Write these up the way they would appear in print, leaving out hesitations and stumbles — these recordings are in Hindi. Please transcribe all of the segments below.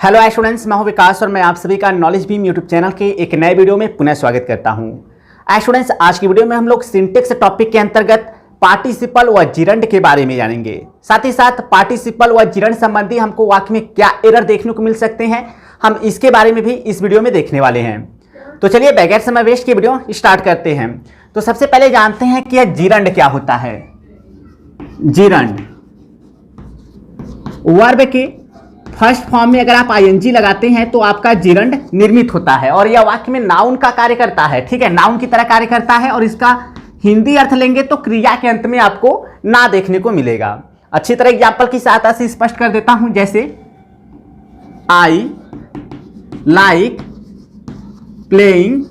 हेलो स्टूडेंट्स, मैं हूं विकास और मैं आप सभी का नॉलेज बीम यूट्यूब चैनल के एक नए वीडियो में पुनः स्वागत करता हूं। स्टूडेंट्स, आज की वीडियो में हम लोग सिंटेक्स टॉपिक के अंतर्गत पार्टिसिपल व जिरंड के बारे में जानेंगे। साथ ही साथ पार्टिसिपल व जिरंड संबंधी हमको वाक्य में क्या एरर देखने को मिल सकते हैं, हम इसके बारे में भी इस वीडियो में देखने वाले हैं। तो चलिए बगैर समय वेस्ट के वीडियो स्टार्ट करते हैं। तो सबसे पहले जानते हैं कि यह जिरंड क्या होता है। जिरंड वर्ब के फर्स्ट फॉर्म में अगर आप आईएनजी लगाते हैं तो आपका जिरंड निर्मित होता है और यह वाक्य में नाउन का कार्य करता है। ठीक है, नाउन की तरह कार्य करता है और इसका हिंदी अर्थ लेंगे तो क्रिया के अंत में आपको ना देखने को मिलेगा। अच्छी तरह एग्जाम्पल की सहायता से स्पष्ट कर देता हूं, जैसे आई लाइक प्लेइंग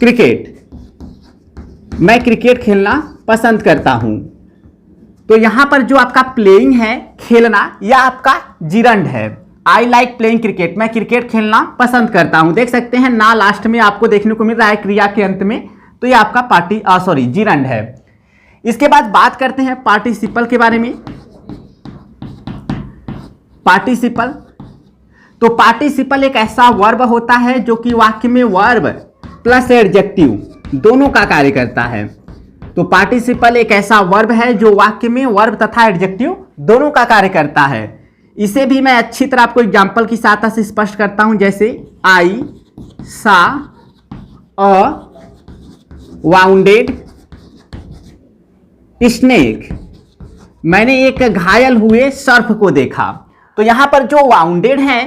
क्रिकेट, मैं क्रिकेट खेलना पसंद करता हूं। तो यहां पर जो आपका प्लेइंग है, खेलना, यह आपका जिरंड है। आई लाइक प्लेइंग क्रिकेट, मैं क्रिकेट खेलना पसंद करता हूं। देख सकते हैं ना लास्ट में आपको देखने को मिल रहा है क्रिया के अंत में, तो यह आपका जिरंड है। इसके बाद बात करते हैं पार्टिसिपल के बारे में। पार्टिसिपल, तो पार्टिसिपल एक ऐसा वर्ब होता है जो कि वाक्य में वर्ब प्लस एडजेक्टिव दोनों का कार्य करता है। तो पार्टिसिपल एक ऐसा वर्ब है जो वाक्य में वर्ब तथा एडजेक्टिव दोनों का कार्य करता है। इसे भी मैं अच्छी तरह आपको एग्जांपल की सहायता से स्पष्ट करता हूं, जैसे आई सा अ वाउंडेड स्नेक, मैंने एक घायल हुए सर्प को देखा। तो यहां पर जो वाउंडेड है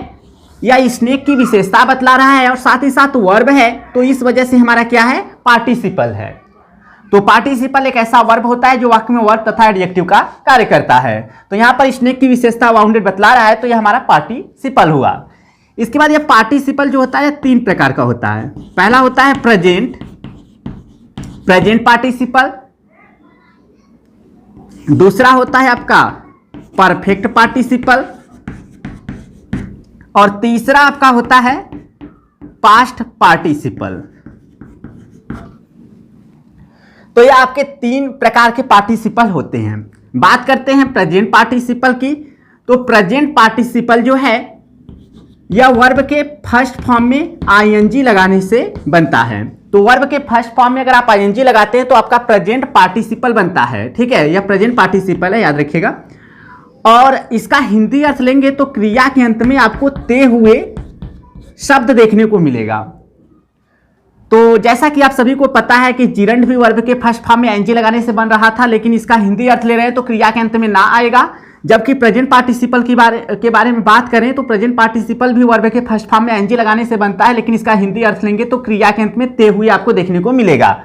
या स्नेक की विशेषता बतला रहा है और साथ ही साथ वर्ब है, तो इस वजह से हमारा क्या है, पार्टिसिपल है। तो पार्टिसिपल एक ऐसा वर्ब होता है जो वाक्य में वर्ब तथा एडजेक्टिव का कार्य करता है। तो यहां पर स्नेक की विशेषता वाउंडेड बतला रहा है, तो यह हमारा पार्टिसिपल हुआ। इसके बाद यह पार्टिसिपल जो होता है तीन प्रकार का होता है। पहला होता है प्रेजेंट, प्रेजेंट पार्टिसिपल। दूसरा होता है आपका परफेक्ट पार्टिसिपल और तीसरा आपका होता है पास्ट पार्टिसिपल। तो ये आपके तीन प्रकार के पार्टिसिपल होते हैं। बात करते हैं प्रेजेंट पार्टिसिपल की। तो प्रेजेंट पार्टिसिपल जो है यह वर्ब के फर्स्ट फॉर्म में आईएनजी लगाने से बनता है। तो वर्ब के फर्स्ट फॉर्म में अगर आप आईएनजी लगाते हैं तो आपका प्रेजेंट पार्टिसिपल बनता है। ठीक है, यह प्रेजेंट पार्टिसिपल है, याद रखिएगा। और इसका हिंदी अर्थ लेंगे तो क्रिया के अंत में आपको ते हुए शब्द देखने को मिलेगा। तो जैसा कि आप सभी को पता है कि जिरंड भी वर्ब के फर्स्ट फॉर्म में आईएनजी लगाने से बन रहा था, लेकिन इसका हिंदी अर्थ ले रहे हैं तो क्रिया के अंत में ना आएगा। जबकि प्रेजेंट पार्टिसिपल के बारे में बात करें तो प्रेजेंट पार्टिसिपल भी वर्ब के फर्स्ट फॉर्म में आईएनजी लगाने से बनता है, लेकिन इसका हिंदी अर्थ लेंगे तो क्रिया के अंत में ते हुए आपको देखने को मिलेगा।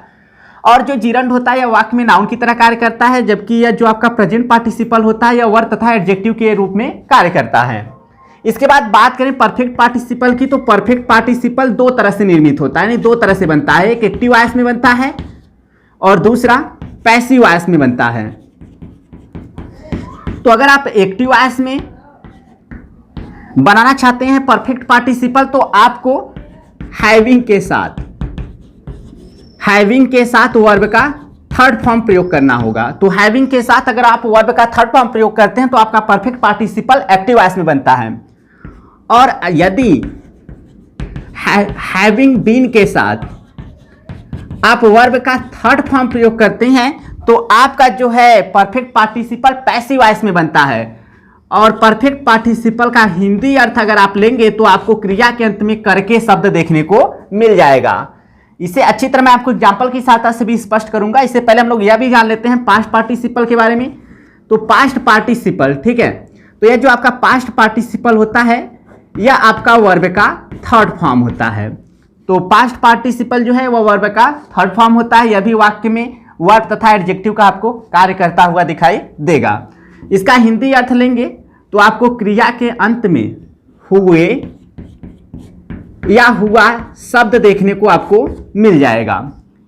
और जो जिरंड होता है यह वाक्य में नाउन की तरह कार्य करता है, जबकि यह जो आपका प्रेजेंट पार्टिसिपल होता है यह वर्ब तथा एडजेक्टिव के रूप में कार्य करता है। इसके बाद बात करें परफेक्ट पार्टिसिपल की। तो परफेक्ट पार्टिसिपल दो तरह से निर्मित होता है, यानी दो तरह से बनता है। एक एक्टिव वॉइस में बनता है और दूसरा पैसिव वॉइस में बनता है। तो अगर आप एक्टिव वॉइस में बनाना चाहते हैं परफेक्ट पार्टिसिपल तो आपको हैविंग के साथ वर्ब का थर्ड फॉर्म प्रयोग करना होगा। तो हैविंग के साथ अगर आप वर्ब का थर्ड फॉर्म प्रयोग करते हैं तो आपका परफेक्ट पार्टिसिपल एक्टिव वॉइस में बनता है। और यदि हैविंग बीन के साथ आप वर्ब का थर्ड फॉर्म प्रयोग करते हैं तो आपका जो है परफेक्ट पार्टिसिपल पैसिव वॉइस में बनता है। और परफेक्ट पार्टिसिपल का हिंदी अर्थ अगर आप लेंगे तो आपको क्रिया के अंत में करके शब्द देखने को मिल जाएगा। इसे अच्छी तरह मैं आपको एग्जाम्पल की सहायता से भी स्पष्ट करूंगा। इससे पहले हम लोग यह भी जान लेते हैं पास्ट पार्टिसिपल के बारे में। तो पास्ट पार्टिसिपल, ठीक है, तो यह जो आपका पास्ट पार्टिसिपल होता है यह आपका वर्ब का थर्ड फॉर्म होता है। तो पास्ट पार्टिसिपल जो है वह वर्ब का थर्ड फॉर्म होता है। यह भी वाक्य में वर्ब तथा एडजेक्टिव का आपको कार्य करता हुआ दिखाई देगा। इसका हिंदी अर्थ लेंगे तो आपको क्रिया के अंत में हुए या हुआ शब्द देखने को आपको मिल जाएगा।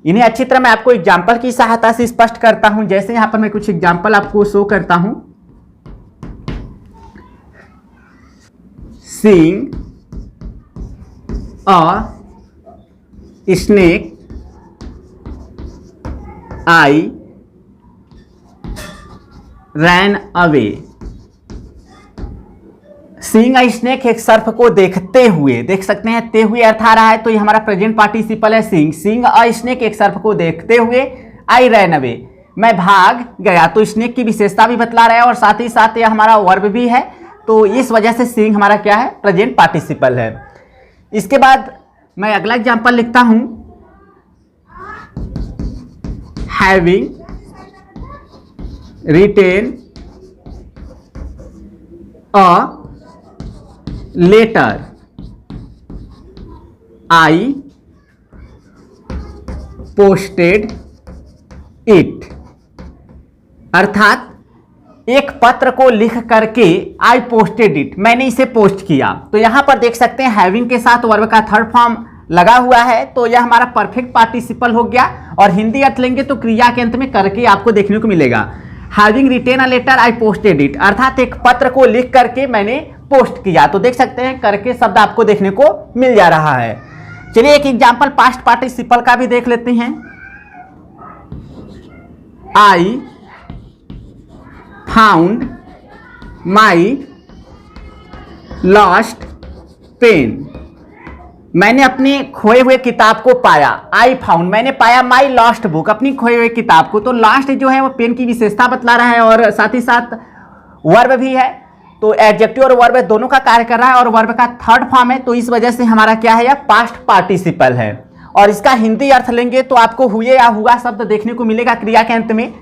इन्हें अच्छी तरह मैं आपको एग्जाम्पल की सहायता से स्पष्ट करता हूं। जैसे यहां पर मैं कुछ एग्जाम्पल आपको शो करता हूं। Seeing a snake, I ran away. Seeing a snake एक सर्प को देखते हुए, देख सकते हैं ते हुए अर्थ आ रहा है, तो ये हमारा प्रेजेंट पार्टिसिपल है सीइंग। सीइंग अ स्नेक एक सर्प को देखते हुए, आई रैन अवे मैं भाग गया। तो स्नेक की विशेषता भी बतला रहा है और साथ ही साथ यह हमारा वर्ब भी है, तो इस वजह से सीइंग हमारा क्या है, प्रेजेंट पार्टिसिपल है। इसके बाद मैं अगला एग्जांपल लिखता हूं, having written a letter I posted it, अर्थात एक पत्र को लिख करके आई पोस्टेड इट, मैंने इसे पोस्ट किया। तो यहां पर देख सकते हैं हैविंग के साथ वर्ब का थर्ड फॉर्म लगा हुआ है, तो यह हमारा परफेक्ट पार्टिसिपल हो गया। और हिंदी अर्थ लेंगे तो क्रिया के अंत में करके आपको देखने को मिलेगा। Having written a letter I posted it, अर्थात एक पत्र को लिख करके मैंने पोस्ट किया। तो देख सकते हैं करके शब्द आपको देखने को मिल जा रहा है। चलिए एक एग्जांपल पास्ट पार्टिसिपल का भी देख लेते हैं। I found my lost pen, मैंने अपनी खोए हुए किताब को पाया। आई फाउंड मैंने पाया माई लॉस्ट बुक, अपनी खोए हुए किताब को। तो लास्ट जो है वो पेन की विशेषता बतला रहा है और साथ ही साथ वर्ब भी है, तो एडजेक्टिव और वर्ब दोनों का कार्य कर रहा है और वर्ब का थर्ड फॉर्म है, तो इस वजह से हमारा क्या है, यह पास्ट पार्टिसिपल है। और इसका हिंदी अर्थ लेंगे तो आपको हुए या हुआ शब्द देखने को मिलेगा क्रिया के अंत में।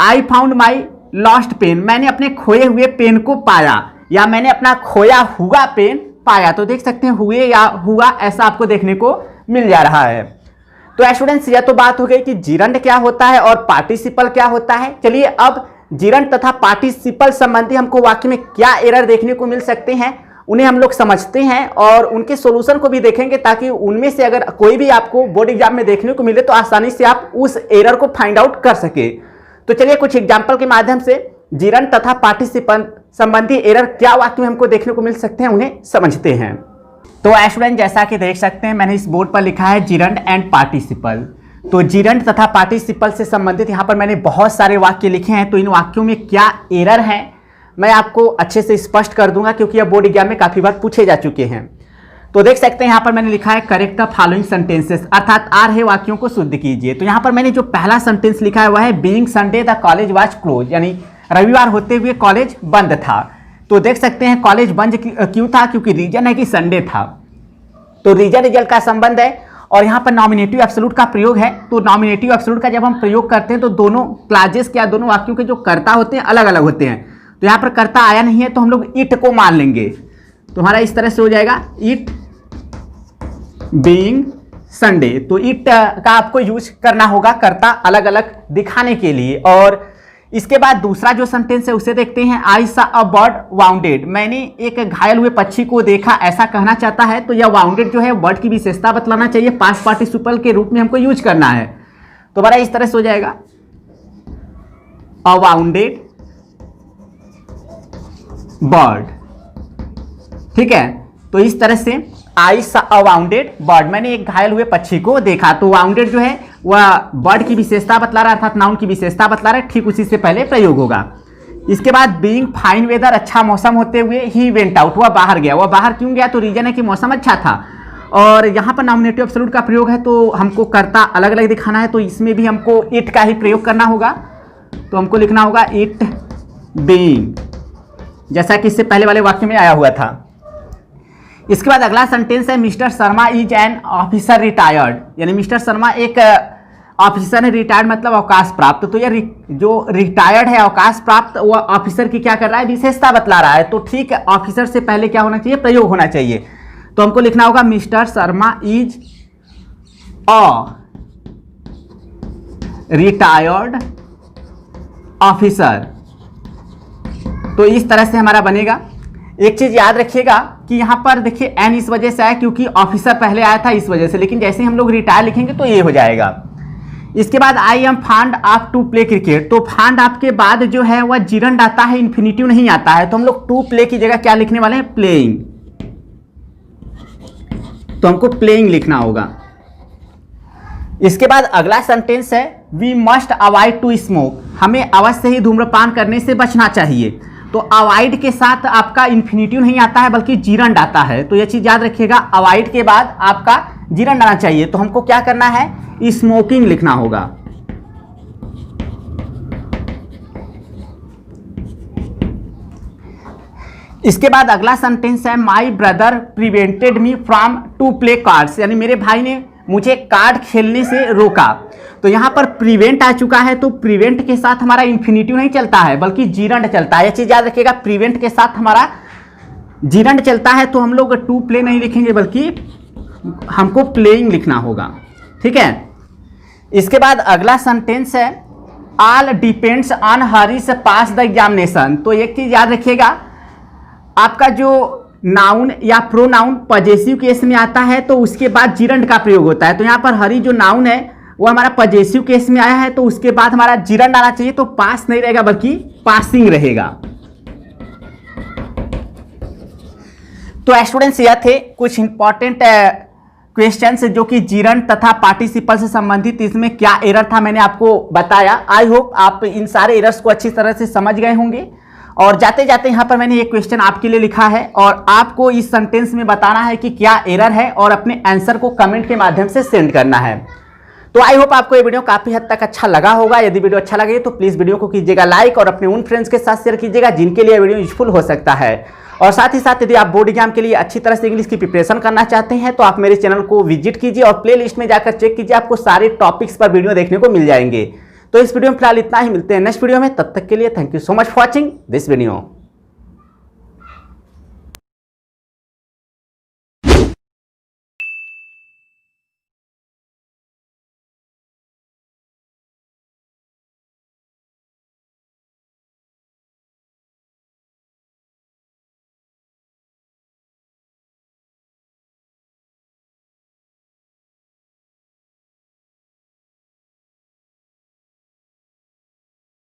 I found my lost pen, मैंने अपने खोए हुए पेन को पाया, या मैंने अपना खोया हुआ पेन पाया। तो देख सकते हैं हुए या हुआ ऐसा आपको देखने को मिल जा रहा है। तो स्टूडेंट्स यह तो बात हो गई कि जिरंड क्या होता है और पार्टिसिपल क्या होता है। चलिए अब जिरंड तथा पार्टिसिपल संबंधी हमको वाक्य में क्या एरर देखने को मिल सकते हैं उन्हें हम लोग समझते हैं और उनके सॉल्यूशन को भी देखेंगे, ताकि उनमें से अगर कोई भी आपको बोर्ड एग्जाम में देखने को मिले तो आसानी से आप उस एरर को फाइंड आउट कर सके। तो चलिए कुछ एग्जाम्पल के माध्यम से जिरंड तथा पार्टिसिपल संबंधी एरर क्या वाक्य में हमको देखने को मिल सकते हैं उन्हें समझते हैं। तो स्टूडेंट जैसा कि देख सकते हैं मैंने इस बोर्ड पर लिखा है जिरंड एंड पार्टिसिपल। तो जिरंड तथा पार्टिसिपल से संबंधित यहाँ पर मैंने बहुत सारे वाक्य लिखे हैं, तो इन वाक्यों में क्या एरर है मैं आपको अच्छे से स्पष्ट कर दूंगा, क्योंकि यह बोर्ड एग्जाम में काफी बार पूछे जा चुके हैं। तो देख सकते हैं यहाँ पर मैंने लिखा है करेक्ट द फॉलोइंग सेंटेंसेस, अर्थात आ रहे वाक्यों को शुद्ध कीजिए। तो यहाँ पर मैंने जो पहला सेंटेंस लिखा है वह है being Sunday the college was close, यानी रविवार होते हुए कॉलेज बंद था। तो देख सकते हैं कॉलेज बंद क्यों था, क्योंकि रीजन है कि संडे था, तो रीजन रिजल्ट का संबंध है। और यहाँ पर नॉमिनेटिव एब्सोल्यूट का प्रयोग है, तो नॉमिनेटिव एब्सोल्यूट का जब हम प्रयोग करते हैं तो दोनों क्लाजेस के या दोनों वाक्यों के जो कर्ता होते हैं अलग अलग होते हैं। तो यहाँ पर कर्ता आया नहीं है तो हम लोग इट को मान लेंगे, तो हमारा इस तरह से हो जाएगा इट बीइंग संडे। तो इट का आपको यूज करना होगा कर्ता अलग अलग दिखाने के लिए। और इसके बाद दूसरा जो सेंटेंस है उसे देखते हैं, आई सा अ बर्ड वाउंडेड, मैंने एक घायल हुए पक्षी को देखा, ऐसा कहना चाहता है। तो यह वाउंडेड जो है वर्ड की विशेषता बतलाना चाहिए, पास्ट पार्टिसिपल के रूप में हमको यूज करना है। तो बड़ा इस तरह से हो जाएगा अ वाउंडेड बर्ड, ठीक है। तो इस तरह से आई सा अ वाउंडेड बर्ड, मैंने एक घायल हुए पक्षी को देखा। तो वाउंडेड जो है वह बर्ड की विशेषता बतला रहा है, अर्थात नाउन की विशेषता बतला रहा है, ठीक उसी से पहले प्रयोग होगा। इसके बाद बीइंग फाइन वेदर, अच्छा मौसम होते हुए, ही वेंट आउट, वह बाहर गया। वह बाहर क्यों गया, तो रीजन है कि मौसम अच्छा था। और यहाँ पर नॉमिनेटिव एब्सोल्यूट का प्रयोग है, तो हमको कर्ता अलग अलग दिखाना है, तो इसमें भी हमको इट का ही प्रयोग करना होगा। तो हमको लिखना होगा इट बीइंग, जैसा कि इससे पहले वाले वाक्य में आया हुआ था। इसके बाद अगला सेंटेंस है mister Sharma is an officer retired, यानी मिस्टर शर्मा एक ऑफिसर है, रिटायर्ड मतलब अवकाश प्राप्त। तो यह जो रिटायर्ड है अवकाश प्राप्त, वह ऑफिसर की क्या कर रहा है, विशेषता बतला रहा है। तो ठीक है, ऑफिसर से पहले क्या होना चाहिए, प्रयोग होना चाहिए। तो हमको लिखना होगा mister Sharma is a retired officer. तो इस तरह से हमारा बनेगा। एक चीज याद रखिएगा कि यहाँ पर देखिए एन इस वजह से आया क्योंकि ऑफिसर पहले आया था इस वजह से, लेकिन जैसे ही हम लोग रिटायर लिखेंगे तो ये हो जाएगा। इसके बाद I am fond of to play cricket, तो फांड ऑफ के बाद जो है वह जिरंड आता है, इन्फिनिटिव नहीं आता है। तो हम लोग टू प्ले की जगह क्या लिखने वाले हैं, प्लेइंग। तो हमको प्लेइंग लिखना होगा। इसके बाद अगला सेंटेंस है we must avoid to smoke, हमें अवश्य ही धूम्रपान करने से बचना चाहिए। तो अवॉइड के साथ आपका इन्फिनिटिव नहीं आता है बल्कि जीरंड आता है। तो यह चीज़ याद रखिएगा, अवॉइड के बाद आपका जीरंड आना चाहिए। तो हमको क्या करना है, स्मोकिंग लिखना होगा। इसके बाद अगला सेंटेंस है my brother prevented me from to play cards, यानी मेरे भाई ने मुझे कार्ड खेलने से रोका। तो यहाँ पर प्रिवेंट आ चुका है, तो प्रिवेंट के साथ हमारा इन्फिनिटिव नहीं चलता है बल्कि जीरंड चलता है। यह चीज याद रखिएगा, प्रिवेंट के साथ हमारा जीरंड चलता है। तो हम लोग टू प्ले नहीं लिखेंगे बल्कि हमको प्लेइंग लिखना होगा, ठीक है। इसके बाद अगला सेंटेंस है all depends on Harish pass the examination. तो एक चीज याद रखिएगा, आपका जो नाउन या प्रोनाउन पजेसिव केस में आता है तो उसके बाद जीरंड का प्रयोग होता है। तो यहाँ पर हरी जो नाउन है वो हमारा पजेसिव केस में आया है, तो उसके बाद हमारा जीरंड आना चाहिए। तो पास नहीं रहेगा बल्कि पासिंग रहेगा। तो स्टूडेंट्स, यह थे कुछ इंपॉर्टेंट क्वेश्चंस जो कि जीरंड तथा पार्टिसिपल से संबंधित। इसमें क्या एरर था मैंने आपको बताया। आई होप आप इन सारे एरर्स को अच्छी तरह से समझ गए होंगे। और जाते जाते यहाँ पर मैंने एक क्वेश्चन आपके लिए लिखा है और आपको इस सेंटेंस में बताना है कि क्या एरर है और अपने आंसर को कमेंट के माध्यम से सेंड करना है। तो आई होप आपको ये वीडियो काफी हद तक अच्छा लगा होगा। यदि वीडियो अच्छा लगे तो प्लीज वीडियो को कीजिएगा लाइक और अपने उन फ्रेंड्स के साथ शेयर कीजिएगा जिनके लिए वीडियो यूजफुल हो सकता है। और साथ ही साथ यदि आप बोर्ड एग्जाम के लिए अच्छी तरह से इंग्लिश की प्रिपरेशन करना चाहते हैं तो आप मेरे चैनल को विजिट कीजिए और प्ले लिस्ट में जाकर चेक कीजिए, आपको सारे टॉपिक्स पर वीडियो देखने को मिल जाएंगे। तो इस वीडियो में फिलहाल इतना ही, मिलते हैं नेक्स्ट वीडियो में। तब तक के लिए thank you so much for watching this video.